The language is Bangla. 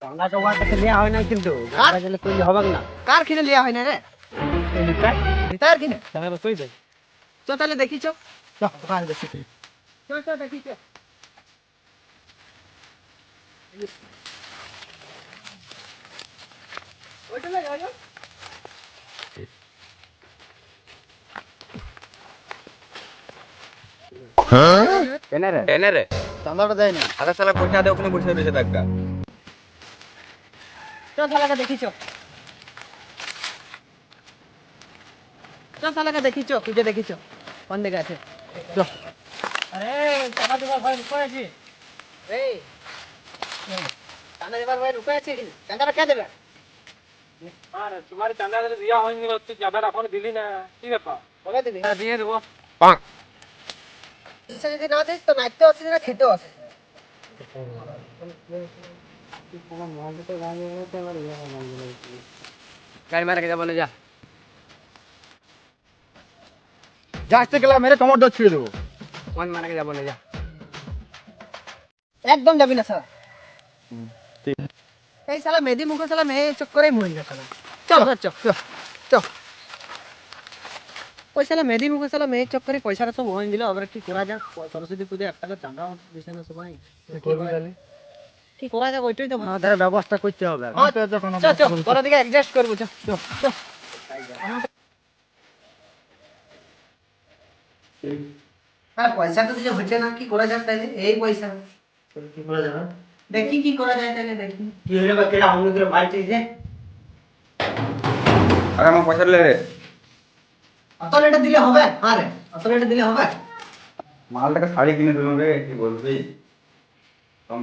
চাঁদা তোমার কাছে নেওয়া হয় না কিন্তু গাড়ি গেলে তৈরি হবে না। কার কিনে লিয়া হয় না রে? নিতার কিনে? চাঁদা তৈরি দেয়। চ তাহলে দেখি চ। চ ওখানে দেখি। চ চ দেখি চ। ওইটা না যাও। এনে রে চাঁদাটা দেয় না। আধা সালা পয়সা দে ওখানে বসে রয়েছে থাকবা। চ শালাকে দেখি চ। চ শালাকে দেখি চ, তুই দেখি চ। কোন দিকে আছে? চ। আরে টাকা দিবার ভাই কয়েছি। এই চাঁদা দেবার ভাই রুকে আছে কি? চাঁদাটা কে দেবে? আরে তোমার চাঁদা দিয়া হয়নি তুই চাঁদাটা এখন দিলি না কি ব্যাপার? কবে দিবি? দিয়ে দেবো। ইচ্ছা যদি না দিস তো নাচতেও আসিস না খেতেও আসিস না। গাড়ি মারা যাবো না যা। যাচ্ছে গেলে মেরে টমেটো দর ছিঁড়ে দেবো। কোন মারা যাবো না যা। একদম যাবি না শালা। এই শালা মেদি মুখে শালা মেয়ে চক্করেই মরে গেছে শালা। চল চ চ চ। ওই শালা মেদি মুখে শালা মেয়ে চক্করে পয়সাটা সব হয়ে দিল, আবার কি করা যাক? সরস্বতী পুজো 1 টাকা চাঁদা দিছে না সবাই। কি করা যাক ওইটাই তো ভাবছি। আমাদের ব্যবস্থা করতে হবে। চ চ তোর দিকে অ্যাডজাস্ট করবো চ চ চ। আর পয়সা তো দিলে হচ্ছে না, কি করা যাক তাইলে? এই পয়সা কি করা যাবে? দেখি কি করা যায় তাইলে দেখি। কি হইলে বা কেডা অন্য করে বাড়িতে যে আরে আমার পয়সা লে রে। অত লেটা দিলে হবে? আরে অত লেটা দিলে হবে? মালটাকে শাড়ি কিনে দেবো রে, কি বলবি? কম